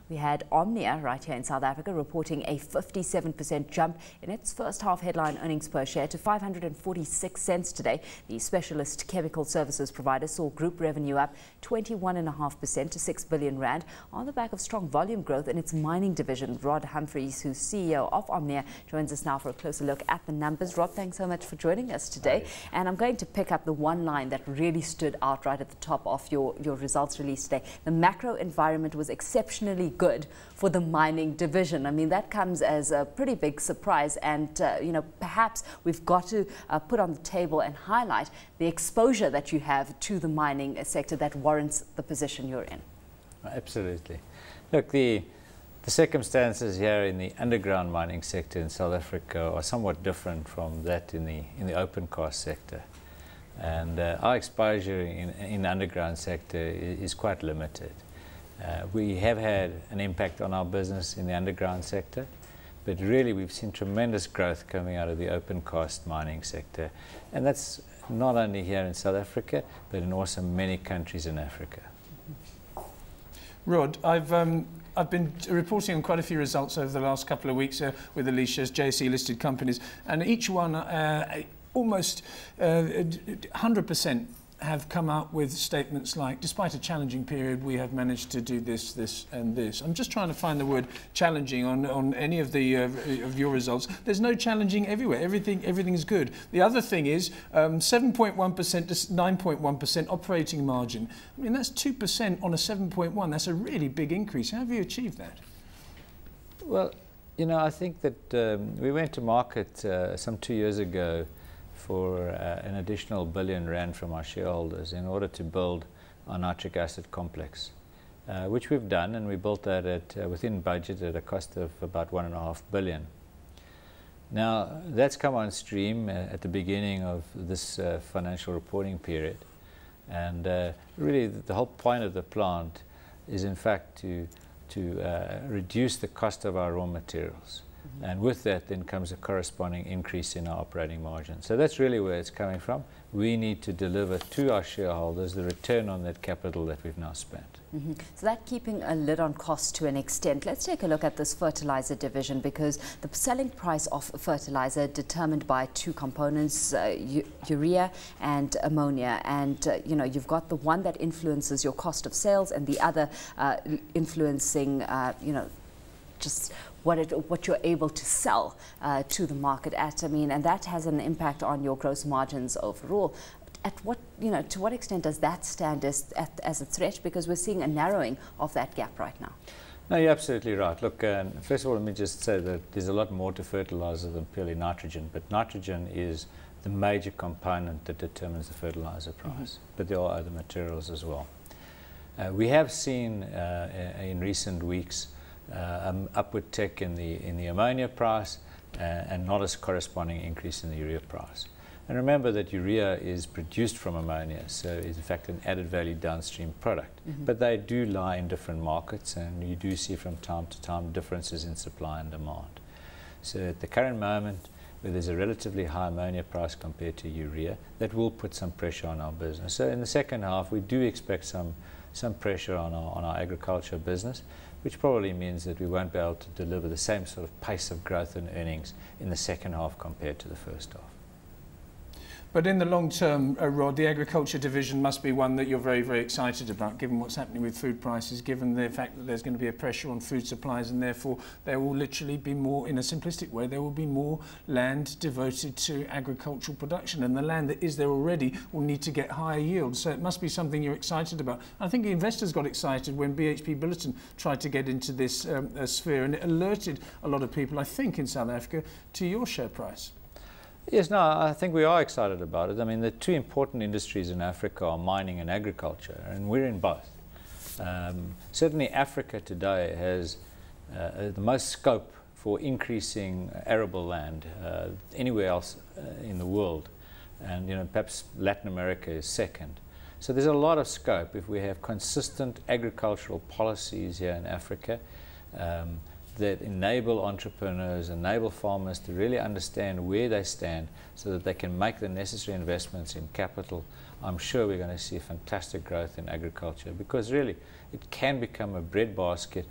We had Omnia right here in South Africa reporting a 57% jump in its first half headline earnings per share to 546 cents today. The specialist chemical services provider saw group revenue up 21.5% to 6 billion rand on the back of strong volume growth in its mining division. Rod Humphris, who's CEO of Omnia, joins us now for a closer look at the numbers. Rod, thanks so much for joining us today. And I'm going to pick up the one line that really stood out right at the top of your results release today. The macro environment was exceptionally good for the mining division. I mean, that comes as a pretty big surprise, and perhaps we've got to put on the table and highlight the exposure that you have to the mining sector that warrants the position you're in. Absolutely. Look, the circumstances here in the underground mining sector in South Africa are somewhat different from that in the open cast sector, and our exposure in the underground sector is quite limited. We have had an impact on our business in the underground sector, but really we've seen tremendous growth coming out of the open cast mining sector, and that's not only here in South Africa but in also many countries in Africa. Rod, I've been reporting on quite a few results over the last couple of weeks with Alishia's JSE listed companies, and each one almost 100% have come out with statements like, despite a challenging period, we have managed to do this, this and this. I'm just trying to find the word challenging on any of the of your results. There's no challenging everywhere. Everything is good. The other thing is 7.1% to 9.1% operating margin. I mean, that's 2% on a 7.1. That's a really big increase. How have you achieved that? Well, I think that we went to market some 2 years ago for an additional R1 billion from our shareholders in order to build our nitric acid complex, which we've done, and we built that at within budget at a cost of about R1.5 billion. Now, that's come on stream at the beginning of this financial reporting period, and really the whole point of the plant is in fact to reduce the cost of our raw materials. And with that then comes a corresponding increase in our operating margin. So that's really where it's coming from. We need to deliver to our shareholders the return on that capital that we've now spent. So that keeping a lid on costs to an extent. Let's take a look at this fertilizer division, because the selling price of fertilizer determined by two components, urea and ammonia, and you've got the one that influences your cost of sales and the other influencing just what you're able to sell to the market at. I mean, and that has an impact on your gross margins overall. At what, to what extent does that stand as a threat? Because we're seeing a narrowing of that gap right now. No, you're absolutely right. Look, first of all, let me just say that there's a lot more to fertilizer than purely nitrogen, but nitrogen is the major component that determines the fertilizer price. But there are other materials as well. We have seen in recent weeks upward tick in the ammonia price and not a corresponding increase in the urea price. And remember that urea is produced from ammonia, so it's in fact an added value downstream product. But they do lie in different markets, and you do see from time to time differences in supply and demand. So at the current moment, where there's a relatively high ammonia price compared to urea, that will put some pressure on our business. So in the second half, we do expect some pressure on our agriculture business, which probably means that we won't be able to deliver the same sort of pace of growth and earnings in the second half compared to the first half. But in the long term, Rod, the agriculture division must be one that you're very, very excited about, given what's happening with food prices, given the fact that there's going to be a pressure on food supplies, and therefore there will literally be more, in a simplistic way, there will be more land devoted to agricultural production, and the land that is there already will need to get higher yields. So it must be something you're excited about. I think the investors got excited when BHP Billiton tried to get into this sphere, and it alerted a lot of people, I think, in South Africa to your share price. Yes, no, I think we are excited about it. I mean, the two important industries in Africa are mining and agriculture, and we're in both. Certainly Africa today has the most scope for increasing arable land anywhere else in the world, and perhaps Latin America is second. So there's a lot of scope if we have consistent agricultural policies here in Africa that enable entrepreneurs, enable farmers to really understand where they stand so that they can make the necessary investments in capital. I'm sure we're going to see fantastic growth in agriculture, because really it can become a breadbasket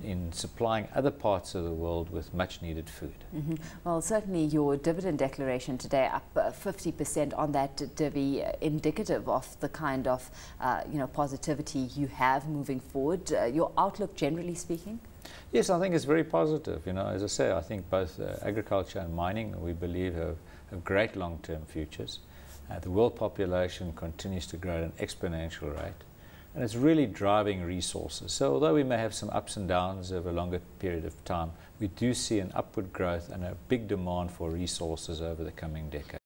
in supplying other parts of the world with much needed food. Well, certainly your dividend declaration today up 50% on that divvy, indicative of the kind of positivity you have moving forward. Your outlook, generally speaking? Yes, I think it's very positive. As I say, I think both agriculture and mining, we believe, have great long-term futures. The world population continues to grow at an exponential rate, and it's really driving resources. So although we may have some ups and downs over a longer period of time, we do see an upward growth and a big demand for resources over the coming decade.